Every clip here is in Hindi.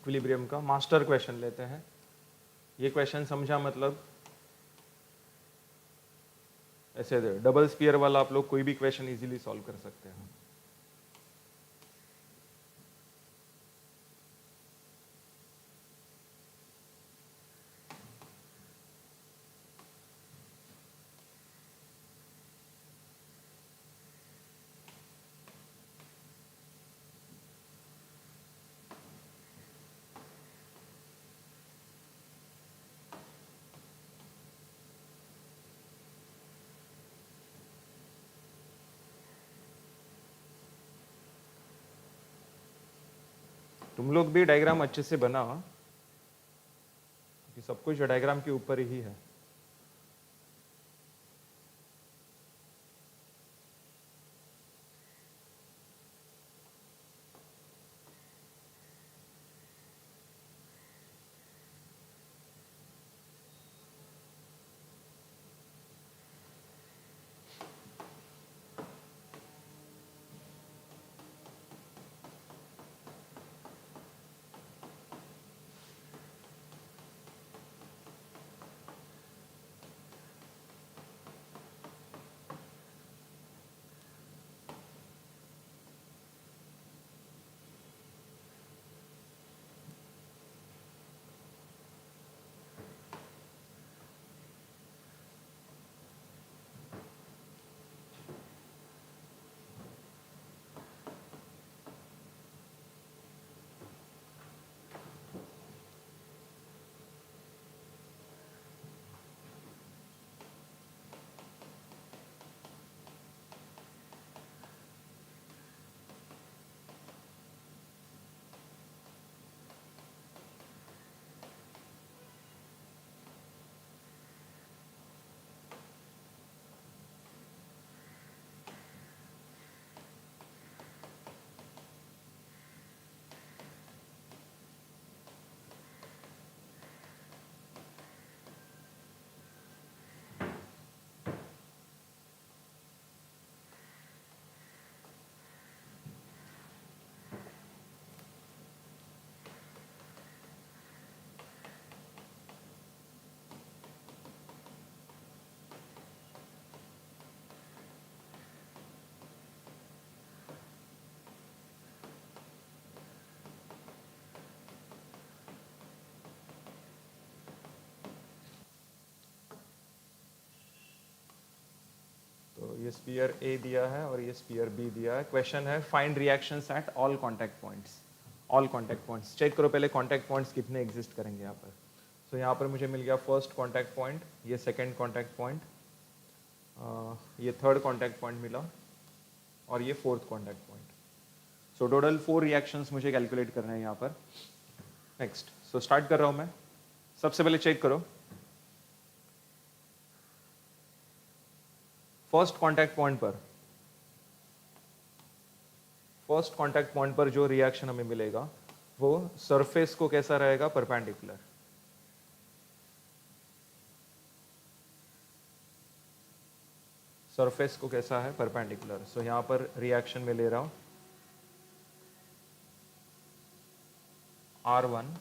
इक्विलिब्रियम का मास्टर क्वेश्चन लेते हैं। ये क्वेश्चन समझा मतलब ऐसे डबल स्पीयर वाला आप लोग कोई भी क्वेश्चन इजीली सॉल्व कर सकते हैं। तुम लोग भी डायग्राम अच्छे से बनाओ, सब कुछ डायग्राम के ऊपर ही है। तो ये स्पीयर ए दिया है और ये स्पीयर बी दिया है। क्वेश्चन है find reactions at all contact points. All contact points check करो पहले, कांटेक्ट पॉइंट्स कितने एग्जिस्ट करेंगे यहाँ पर। तो यहाँ पर मुझे मिल गया फर्स्ट कांटेक्ट पॉइंट, ये सेकंड कांटेक्ट पॉइंट, ये थर्ड कांटेक्ट पॉइंट मिला और ये fourth contact point. So total 4 reactions मुझे कैलकुलेट करना है यहाँ पर। नेक्स्ट, सो स्टार्ट कर रहा हूँ मैं। सबसे पहले चेक करो फर्स्ट कांटेक्ट पॉइंट पर जो रिएक्शन हमें मिलेगा वो सरफेस को कैसा रहेगा, परपेंडिकुलर। सरफेस को कैसा है, परपेंडिकुलर। सो यहां पर रिएक्शन में ले रहा हूं R1,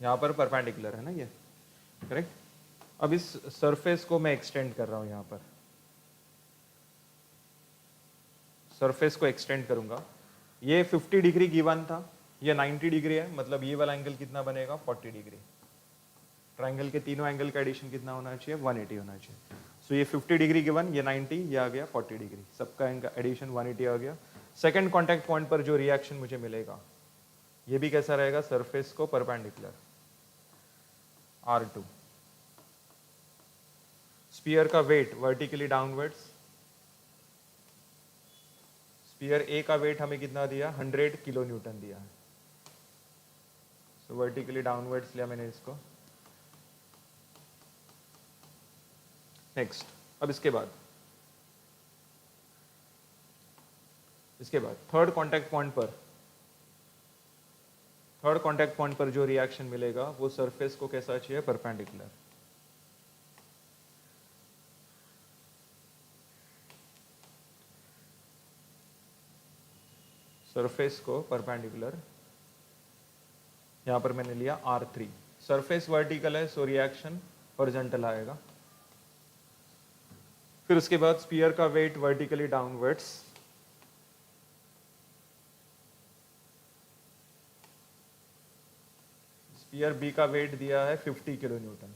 यहां पर परपेंडिकुलर है ना ये, करेक्ट। अब इस सरफेस को मैं एक्सटेंड कर रहा हूं, यहां पर सरफेस को एक्सटेंड करूंगा। ये 50 डिग्री गिवन था, ये 90 डिग्री है, मतलब ये वाला एंगल कितना बनेगा, 40 डिग्री। ट्राइंगल के तीनों एंगल का एडिशन कितना होना चाहिए, 180 होना चाहिए। सो ये 50 डिग्री गिवन, ये 90, ये आ गया 40 डिग्री, सबका एडिशन 180 आ गया। सेकंड कांटेक्ट पॉइंट पर जो रिएक्शन मुझे मिलेगा ये भी कैसा रहेगा, सरफेस को परपेंडिकुलर, R2। स्पीयर का वेट वर्टिकली डाउनवर्ड्स, स्पीयर ए का वेट हमें कितना दिया, 100 किलो न्यूटन दिया है। सो वर्टिकली डाउनवर्ड्स लिया मैंने इसको। नेक्स्ट, अब इसके बाद थर्ड कांटेक्ट पॉइंट पर जो रिएक्शन मिलेगा वो सरफेस को कैसा चाहिए, परपेंडिकुलर। सरफेस को परपेंडिकुलर यहाँ पर मैंने लिया R3, सरफेस वर्टिकल है सो रिएक्शन हॉरिजॉन्टल आएगा। फिर उसके बाद स्पीयर का weight vertically downwards, sphere B का वेट दिया है 50 kilo newton.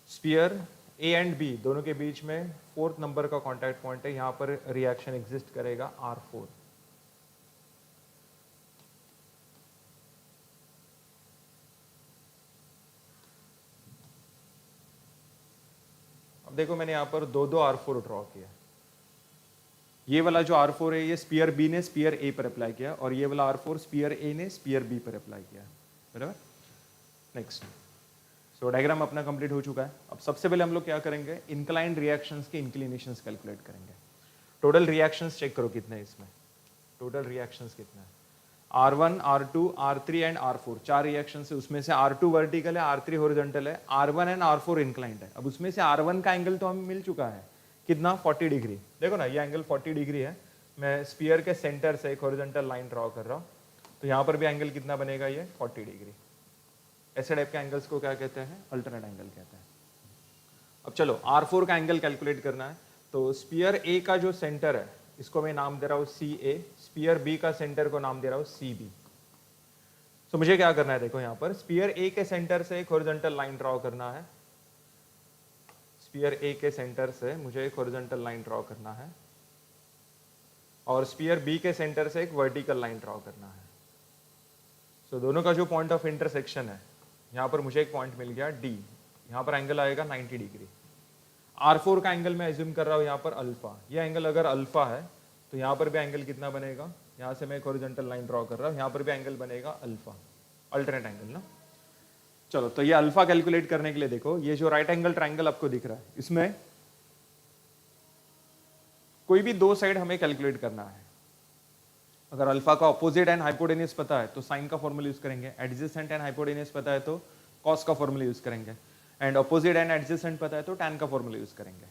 Sphere A and B दोनों के बीच में 4th नंबर का कांटेक्ट पॉइंट है, यहां पर रिएक्शन एग्जिस्ट करेगा R4। अब देखो मैंने यहां पर दो R4 ड्रॉ किया। ये वाला जो R4 है ये स्पीयर बी ने स्पीयर ए पर अप्लाई किया और ये वाला R4 स्पीयर ए ने स्पीयर बी पर अप्लाई किया, बराबर। नेक्स्ट, सो डायग्राम अपना कंप्लीट हो चुका है। अब सबसे पहले हम लोग क्या करेंगे, इंक्लाइंड रिएक्शंस के इंक्लिनेशंस कैलकुलेट करेंगे। टोटल रिएक्शंस चेक करो कितने हैं इसमें, टोटल रिएक्शंस कितने हैं। R1, R2, R3 and R4 4 reactions है, उसमें से R2 वर्टिकल है, R3 हॉरिजॉन्टल है, R1 एंड R4 इंक्लाइंड है। अब उसमें से R1 का एंगल तो हमें मिल चुका है, कितना 40 डिग्री। देखो ना ये एंगल 40 डिग्री है। मैं स्पीयर के सेंटर से एक हॉरिजॉन्टल लाइन ड्रॉ कर रहा हूँ, तो यहाँ पर भी एंगल कितना बनेगा, ये 40 डिग्री। ऐसे टाइप के एंगल्स को क्या कहते हैं, अल्टरनेट एंगल कहते हैं। अब चलो R4 का एंगल कैलकुलेट करना है, तो स्पीयर ए का जो सेंटर है इसको मैं नाम दे रहा हूँ CA, स्पीयर बी का सेंटर को नाम दे रहा हूँ CB। तो मुझे क्या करना है, देखो यहाँ पर स्पीयर ए के सेंटर से एक हॉरिजॉन्टल लाइन ड्रॉ करना है, स्पीयर ए के सेंटर से मुझे एक हॉरिजॉन्टल लाइन ड्रॉ करना है और स्पीयर बी के सेंटर से एक वर्टिकल लाइन ड्रॉ करना है। सो दोनों का जो पॉइंट ऑफ इंटरसेक्शन है, यहाँ पर मुझे एक पॉइंट मिल गया D, यहाँ पर एंगल आएगा 90 डिग्री। R4 का एंगल मैं एज्यूम कर रहा हूँ यहाँ पर अल्फा, ये एंगल अगर अल्फा है तो यहाँ पर भी एंगल कितना बनेगा, यहाँ से मैं एक हॉरिजॉन्टल लाइन ड्रॉ कर रहा हूँ, यहाँ पर भी एंगल बनेगा अल्फा, अल्टरनेट एंगल ना। चलो तो ये अल्फा कैलकुलेट करने के लिए देखो, ये जो राइट एंगल ट्राइंगल आपको दिख रहा है इसमें कोई भी दो साइड हमें कैलकुलेट करना है। अगर अल्फा का ऑपोजिट एंड हाइपोटेन्यूज पता है तो साइन का फॉर्मूला यूज करेंगे, एडजेसेंट एंड हाइपोटेन्यूज पता है तो कॉस का फॉर्मूला यूज करेंगे, एंड ऑपोजिट एंड एडजेसेंट पता है तो टैन का फॉर्मूला यूज करेंगे।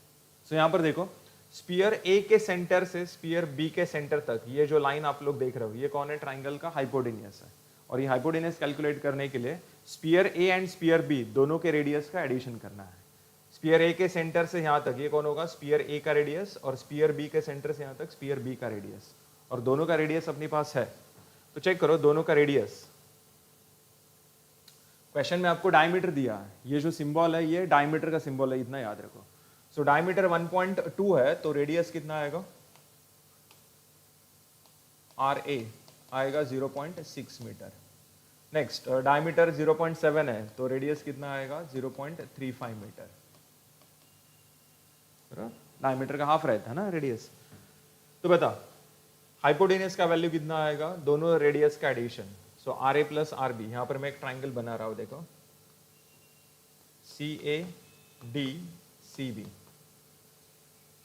सो यहाँ पर देखो स्पीयर ए के सेंटर से स्पीयर बी के सेंटर तक ये जो लाइन आप लोग देख रहे हो ये कौन है, ट्राइंगल का हाइपोटेन्यूज है। और ये हाइपोटेन्यूज कैलकुलेट करने के लिए sphere A and sphere B दोनों के रेडियस का एडिशन करना है। स्पीयर ए के सेंटर से यहाँ तक ये कौन होगा, स्पीयर ए का रेडियस, और स्पीयर बी के सेंटर से यहाँ तक स्पीयर बी का रेडियस, और दोनों का रेडियस अपने पास है। तो चेक करो दोनों का रेडियस, क्वेश्चन में आपको डायमीटर दिया है, ये जो सिंबल है ये डायमीटर का सिंबल है, इतना याद रखो। सो डायमीटर 1.2 है तो रेडियस कितना आएगा, RA आएगा 0.6 मीटर। नेक्स्ट डायमीटर 0.7 है तो रेडियस कितना आएगा, 0.35 मीटर। डायमीटर का हाफ रहता है ना रेडियस। तो बता हाइपोटेन्यूज का वैल्यू कितना आएगा, दोनों रेडियस का एडिशन। सो RA प्लस RB, यहां पर मैं एक ट्राइंगल बना रहा हूं देखो, CADCB।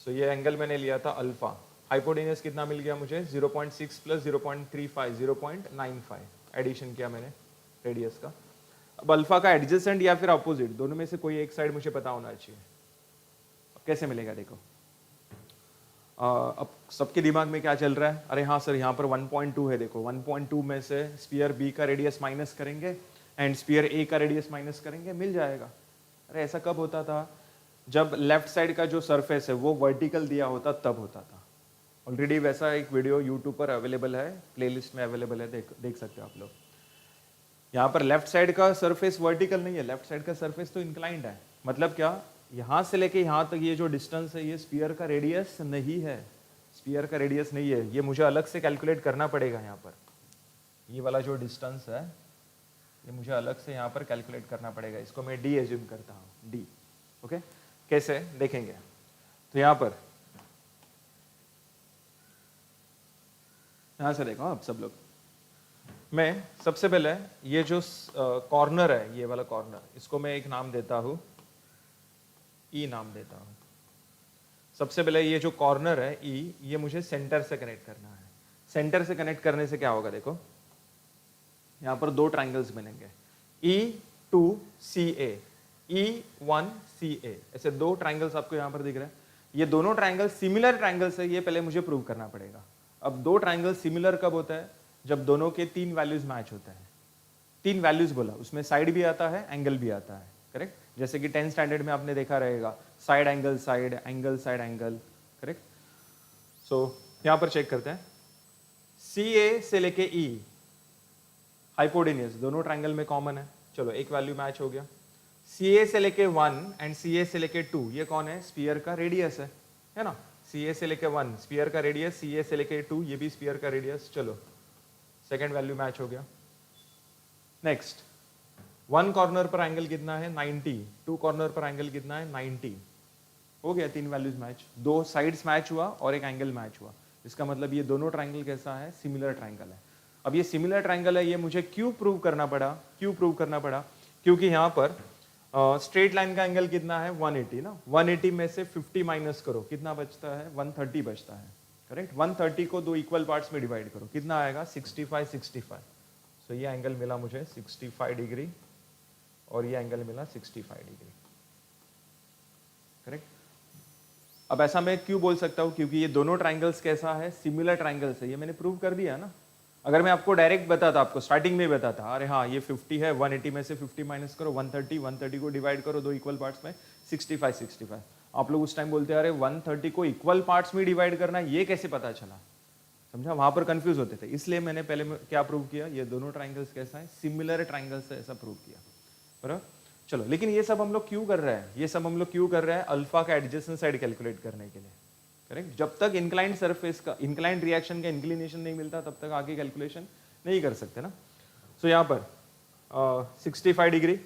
सो ये एंगल मैंने लिया था अल्फा, हाइपोटेन्यूज कितना मिल गया मुझे, 0.6 प्लस 0.35 0.95 एडिशन किया मैंने रेडियस का। अब अल्फा का एडजेसेंट या फिर अपोजिट दोनों में से कोई एक साइड मुझे पता होना चाहिए। अब कैसे मिलेगा देखो, अब सबके दिमाग में क्या चल रहा है, अरे हाँ सर यहाँ पर 1.2 है, देखो 1.2 में से स्पीयर बी का रेडियस माइनस करेंगे एंड स्पीयर ए का रेडियस माइनस करेंगे, मिल जाएगा। अरे ऐसा कब होता था, जब लेफ्ट साइड का जो सरफेस है वो वर्टिकल दिया होता तब होता था। ऑलरेडी वैसा एक वीडियो यूट्यूब पर अवेलेबल है, प्लेलिस्ट में अवेलेबल है, देख सकते हो आप लोग। यहाँ पर लेफ्ट साइड का सरफेस वर्टिकल नहीं है, लेफ्ट साइड का सरफेस तो इंक्लाइंड है। मतलब क्या, यहाँ से लेके यहाँ तक ये जो डिस्टेंस है ये स्पीयर का रेडियस नहीं है, स्पीयर का रेडियस नहीं है, ये मुझे अलग से कैलकुलेट करना पड़ेगा। यहाँ पर ये वाला जो डिस्टेंस है ये मुझे अलग से यहाँ पर कैलकुलेट करना पड़ेगा, इसको मैं D एज्यूम करता हूँ, D। ओके, कैसे देखेंगे, तो यहाँ पर यहाँ से देखो आप सब लोग, मैं सबसे पहले ये जो कॉर्नर है, ये वाला कॉर्नर, इसको मैं एक नाम देता हूँ, E नाम देता हूँ। सबसे पहले ये जो कॉर्नर है E, ये मुझे सेंटर से कनेक्ट करना है। सेंटर से कनेक्ट करने से क्या होगा, देखो यहाँ पर दो ट्राइंगल्स बनेंगे, E2CA, E1CA, ऐसे दो ट्राइंगल्स आपको यहाँ पर दिख रहे हैं। ये दोनों ट्राइंगल सिमिलर ट्राइंगल्स है, ये पहले मुझे प्रूव करना पड़ेगा। अब दो ट्राइंगल सिमिलर कब होता है, जब दोनों के 3 वैल्यूज मैच होते हैं। 3 वैल्यूज बोला, उसमें साइड भी आता है, एंगल भी आता है, करेक्ट। जैसे कि 10th स्टैंडर्ड में आपने देखा रहेगा, side angle side, angle side angle, correct. So यहां पर चेक करते हैं, सी ए से लेके ई हाइपोटेन्यूज दोनों ट्रायंगल में कॉमन है। चलो एक वैल्यू मैच हो गया। सी ए से लेके 1 एंड सी ए से लेके 2, ये कौन है? स्फीयर का रेडियस है ना। सी ए से लेके 1 स्फीयर का रेडियस, सी ए से लेके 2 ये भी स्फीयर का रेडियस। चलो सेकेंड वैल्यू मैच हो गया। नेक्स्ट, 1 कॉर्नर पर एंगल कितना है? 90। 2 कॉर्नर पर एंगल कितना है? 90। हो गया 3 वैल्यूज मैच, 2 साइड्स मैच हुआ और एक एंगल मैच हुआ। इसका मतलब ये दोनों ट्रायंगल कैसा है? सिमिलर ट्रायंगल है। अब ये सिमिलर ट्रायंगल है, ये मुझे क्यों प्रूव करना पड़ा? क्योंकि यहाँ पर स्ट्रेट लाइन का एंगल कितना है? 180 ना। 180 में से 50 माइनस करो, कितना बचता है? 130 बचता है, करेक्ट। 130 को 2 इक्वल पार्ट्स में डिवाइड करो, कितना आएगा? 65 65। सो ये एंगल मिला मुझे 65 डिग्री और ये एंगल मिला 65 डिग्री, करेक्ट। अब ऐसा मैं क्यों बोल सकता हूं? क्योंकि ये दोनों ट्रायंगल्स कैसा है? सिमिलर ट्रायंगल्स है, ये मैंने प्रूव कर दिया ना। अगर मैं आपको डायरेक्ट बताता, आपको स्टार्टिंग में बताता, अरे हाँ ये 50 है, 180 में से 50 माइनस करो, 130 को डिवाइड करो 2 इक्वल पार्ट्स में, 65 65। आप लोग उस टाइम बोलते हैं अरे 130 को इक्वल पार्ट्स में डिवाइड करना है, ये कैसे पता चला? समझा? वहां पर कंफ्यूज होते थे। इसलिए मैंने पहले क्या प्रूव किया? ये दोनों ट्रायंगल्स कैसा है? सिमिलर ट्रायंगल्स है, ऐसा प्रूव किया, बराबर। चलो, लेकिन ये सब हम लोग क्यों कर रहे हैं? ये सब हम लोग क्यों कर रहे हैं? अल्फा का एडजेसेंट साइड कैलकुलेट करने के लिए, करेक्ट। जब तक इंक्लाइंड सरफेस का, इंक्लाइंड रिएक्शन का इंक्लिनेशन नहीं मिलता तब तक आगे कैलकुलेशन नहीं कर सकते ना। सो यहाँ पर 65 डिग्री।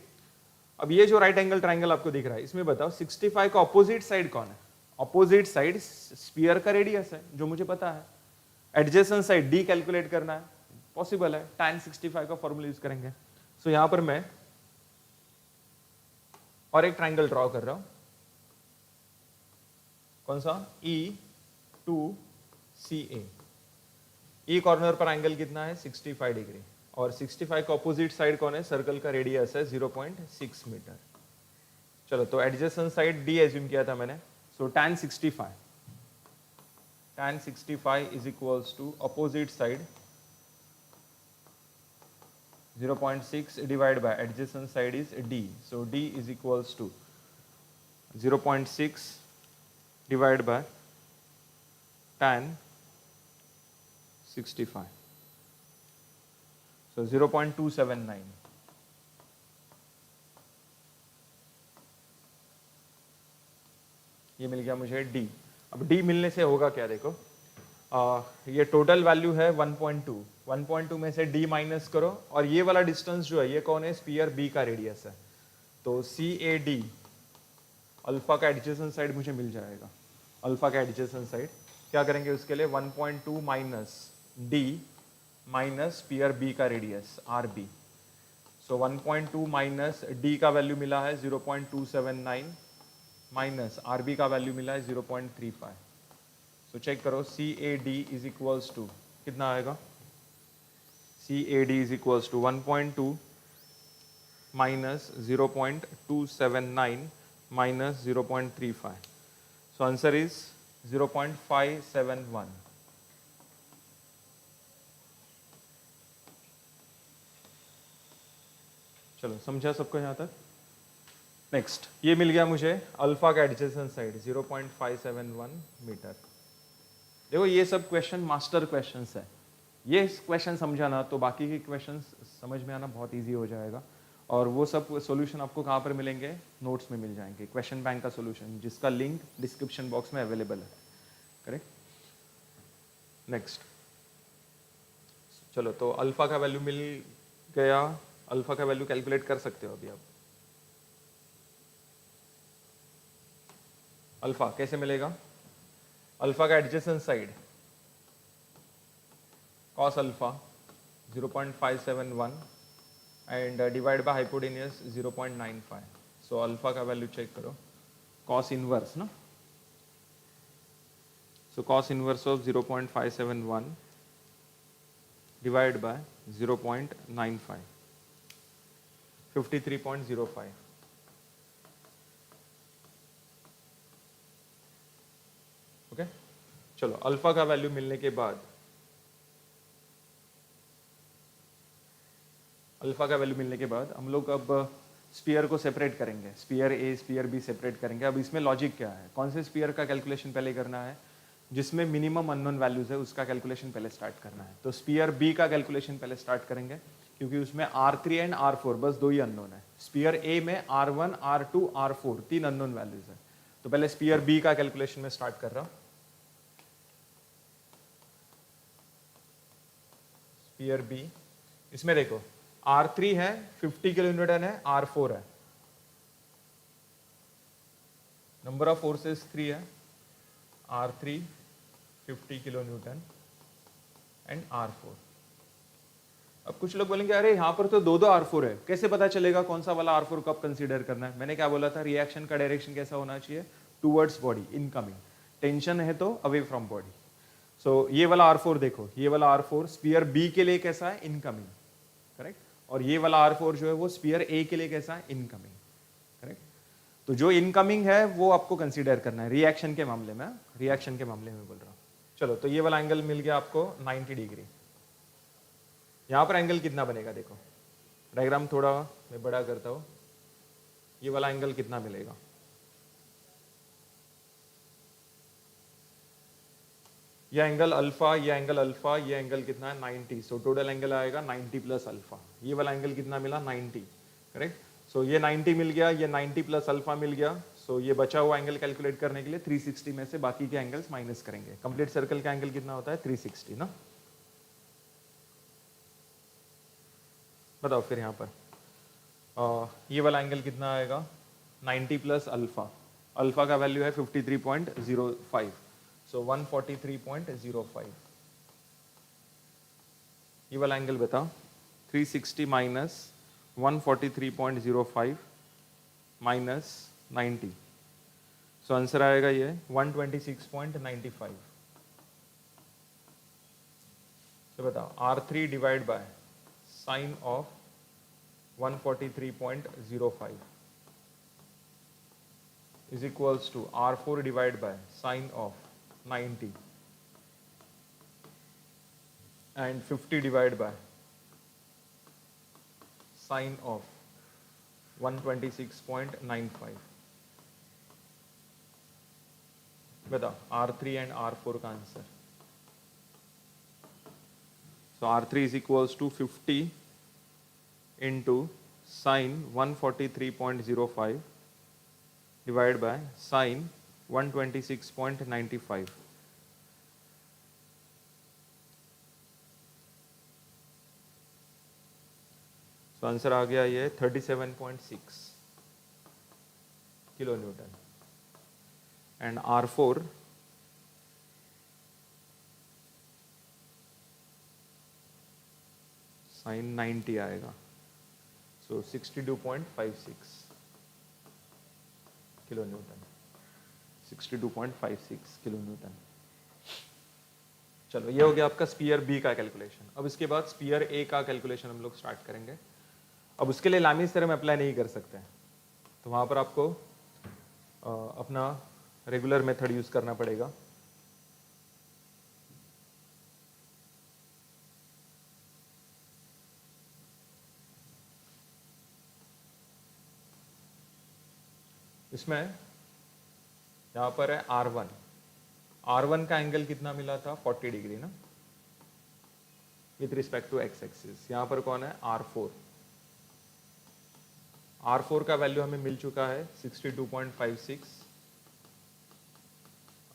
अब ये जो राइट एंगल ट्रायंगल आपको दिख रहा है, इसमें बताओ 65 का ऑपोजिट साइड कौन है? ऑपोजिट साइड स्फीयर का रेडियस है, जो मुझे पता है। एडजेसेंट साइड डी कैलकुलेट करना है, पॉसिबल है, tan 65 का फॉर्मूला यूज करेंगे। सो यहां पर मैं और एक ट्रायंगल ड्रॉ कर रहा हूं, कौन सा? E2CA। ई कॉर्नर पर एंगल कितना है? 65 डिग्री। और 65 का ऑपोजिट साइड कौन है? सर्कल का रेडियस है 0.6 मीटर। चलो, तो एडजेसेंट साइड डी एज्यूम किया था मैंने। So tan 65 is equals to opposite side 0.6 divide by adjacent side is d। So d is equals to 0.6 divide by tan 65, so 0.279। ये मिल गया मुझे d। अब d मिलने से होगा क्या? देखो, ये टोटल वैल्यू है 1.2। 1.2 में से d माइनस करो, और ये वाला डिस्टेंस जो है ये कौन है? स्फीयर b का रेडियस है। तो CAD अल्फा का एडजेसेंट साइड मुझे मिल जाएगा। अल्फा का एडजेसेंट साइड क्या करेंगे उसके लिए? 1.2 minus d minus sphere b का रेडियस RB। सो 1.2 माइनस d का वैल्यू मिला है 0.279 माइनस RB का वैल्यू मिला है 0.35। सो चेक करो, CAD इज इक्वल्स टू कितना आएगा? CAD is equals to 1.2 minus 0.279 minus 0.35। So answer is 0.571। चलो, समझा सबको यहाँ तक? नेक्स्ट, ये मिल गया मुझे अल्फा का एडजेसेंट साइड 0.571 मीटर। देखो, ये सब क्वेश्चन मास्टर क्वेश्चंस है। ये क्वेश्चन समझाना तो बाकी के क्वेश्चंस समझ में आना बहुत इजी हो जाएगा। और वो सब सॉल्यूशन आपको कहाँ पर मिलेंगे? नोट्स में मिल जाएंगे, क्वेश्चन बैंक का सॉल्यूशन, जिसका लिंक डिस्क्रिप्शन बॉक्स में अवेलेबल है, करेक्ट। नेक्स्ट, चलो, तो अल्फा का वैल्यू मिल गया। अल्फा का वैल्यू कैलकुलेट कर सकते हो अभी आप। अल्फा कैसे मिलेगा? अल्फा का adjacent side cos alpha 0.571 and divide by hypotenuse 0.95। So alpha का वैल्यू चेक करो, cos इनवर्स ना। सो cos inverse of 0.571 divide by 0.95, 53.05। Okay, चलो, अल्फा का वैल्यू मिलने के बाद अल्फा का वैल्यू मिलने के बाद हम लोग अब स्पीयर को सेपरेट करेंगे, sphere A sphere B separate करेंगे। अब इसमें लॉजिक क्या है, कौन से स्पीयर का कैलकुलेशन पहले करना है, जिसमें मिनिमम अननोन वैल्यूज है उसका कैलकुलेशन पहले स्टार्ट करना है। तो स्पीयर बी का कैलकुलेशन पहले स्टार्ट करेंगे, क्योंकि उसमें R3 एंड R4 बस दो ही अननोन है। स्पीयर ए में R1 R2 R4 तीन अननोन वैल्यूज है। तो पहले स्पीयर बी का कैलकुलेशन में स्टार्ट कर रहा हूं। स्पीयर बी, इसमें देखो R3 है 50 किलो न्यूटन है, R4 है, नंबर ऑफ फोर्सेस 3 है, R3 50 kilo newton and R4। अब कुछ लोग बोलेंगे अरे यहाँ पर तो दो दो R4 है, कैसे पता चलेगा कौन सा वाला R4 कब कंसीडर करना है। मैंने क्या बोला था, रिएक्शन का डायरेक्शन कैसा होना चाहिए, टूवर्ड्स बॉडी, इनकमिंग। टेंशन है तो अवे फ्रॉम बॉडी। सो ये वाला R4 देखो, ये वाला R4 स्पीयर बी के लिए कैसा है, इनकमिंग, करेक्ट। और ये वाला R4 जो है वो स्पीयर ए के लिए कैसा है, इनकमिंग, करेक्ट। तो जो इनकमिंग है वो आपको कंसीडर करना है रिएक्शन के मामले में, रिएक्शन के मामले में बोल रहा हूँ। चलो, तो ये वाला एंगल मिल गया आपको 90 डिग्री। यहां पर एंगल कितना बनेगा, देखो डायग्राम थोड़ा मैं बड़ा करता हूं। ये वाला एंगल कितना मिलेगा, ये एंगल अल्फा, ये एंगल अल्फा, ये एंगल कितना है 90। सो टोटल एंगल आएगा 90 प्लस अल्फा। ये वाला एंगल कितना मिला 90, करेक्ट। सो ये 90 मिल गया, ये 90 प्लस अल्फा मिल गया। सो ये बचा हुआ एंगल कैलकुलेट करने के लिए 360 में से बाकी के एंगल्स माइनस करेंगे। कंप्लीट सर्कल का एंगल कितना होता है 360 ना। बताओ फिर यहाँ पर ये वाला एंगल कितना आएगा 90 प्लस अल्फा। अल्फा का वैल्यू है 53.05, सो 143.05। ये वाला एंगल बताओ 360 माइनस 143.05 माइनस 90, सो आंसर आएगा ये 126.95। तो बताओ R3 divide by sine of 143.05 is equals to R4 divided by sine of 90 and 50 divided by sine of 126.95। बताओ R3 and R4 का answer. So R3 is equals to 50 into sine 143.05 divided by sine 126.95। तो आंसर आ गया ये 37.6 kilo newton. And R4 sign 90 आएगा, सो 62.56 किलो न्यूटन, 62.56 किलो न्यूटन। चलो, ये हो गया आपका स्पीयर बी का कैलकुलेशन। अब इसके बाद स्पीयर ए का कैलकुलेशन हम लोग स्टार्ट करेंगे। अब उसके लिए लामीज थ्योरम अप्लाई नहीं कर सकते हैं, तो वहां पर आपको अपना रेगुलर मेथड यूज करना पड़ेगा। इसमें यहां पर है R1, R1 का एंगल कितना मिला था 40 डिग्री ना, with respect to X axis. यहां पर कौन है R4, R4 का वैल्यू हमें मिल चुका है 62.56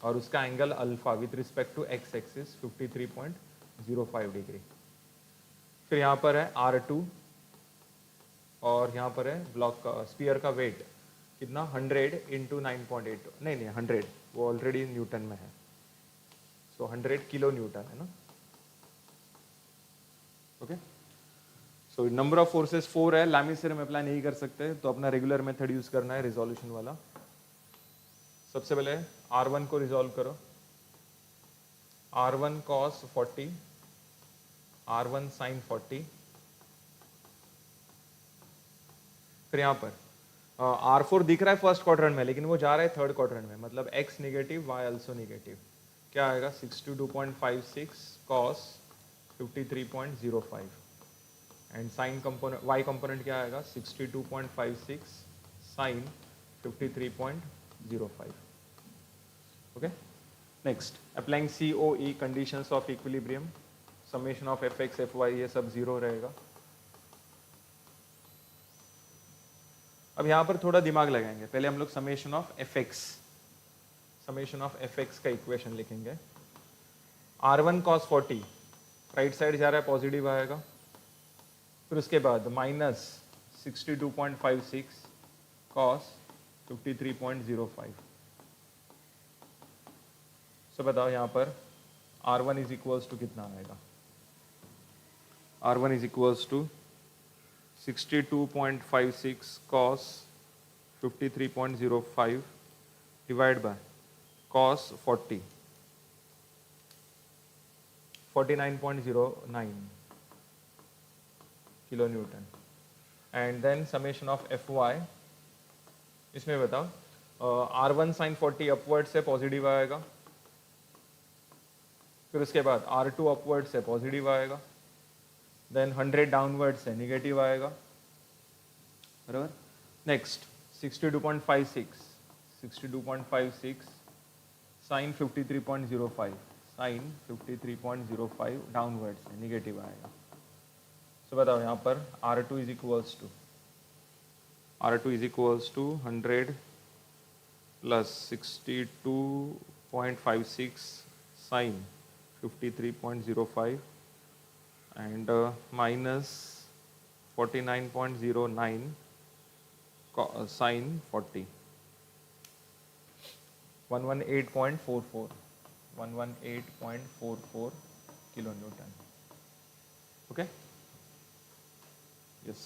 और उसका angle alpha with respect to X axis 53.05 degree. फिर यहाँ पर है R2 और यहाँ पर है ब्लॉक का स्पीयर का वेट कितना 100 इंटू 9.8, नहीं 100, वो ऑलरेडी न्यूटन में है, सो 100 किलो न्यूटन है ना। Okay, so number of forces 4 है, लामीज थ्योरम अप्लाई नहीं कर सकते, तो अपना रेगुलर मेथड यूज करना है रिजोल्यूशन वाला। सबसे पहले R1 को रिजोल्व करो, R1 cos 40, R1 sin 40। फिर यहाँ पर R4 दिख रहा है फर्स्ट क्वाड्रेंट में, लेकिन वो जा रहा है थर्ड क्वाड्रेंट में, मतलब x negative y also negative. क्या आएगा 62.56 cos 53.05 and sine component Y component क्या आएगा 62.56 sine 53.05. Okay next applying C O E conditions of equilibrium summation of F X F Y ये सब जीरो रहेगा. अब यहाँ पर थोड़ा दिमाग लगाएंगे. पहले हम लोग समेशन ऑफ एफ एक्स का इक्वेशन लिखेंगे. R1 cos 40 राइट साइड जा रहा है पॉजिटिव आएगा. फिर उसके बाद माइनस 62.56 cos 53.05. सो बताओ यहाँ पर R1 इज इक्वल्स टू कितना आएगा. R1 is equals to 62.56 cos 53.05 divide by cos 40 49.09 kilo newton. And then summation of F Y. इसमें बताओ R1 साइन 40 अपवर्ड से पॉजिटिव आएगा. फिर उसके बाद R2 अपवर्ड से पॉजिटिव आएगा. देन 100 डाउनवर्ड से निगेटिव आएगा. बराबर. नेक्स्ट 62.56 साइन 53.05 साइन 53.05 डाउनवर्ड से निगेटिव आएगा. सो बताओ यहाँ पर R2 is equals to 100 plus 62.56 sine 53.05 and minus 49.09 sin 40 118.44 kilo newton. Okay yes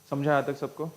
समझा यहाँ तक सबको.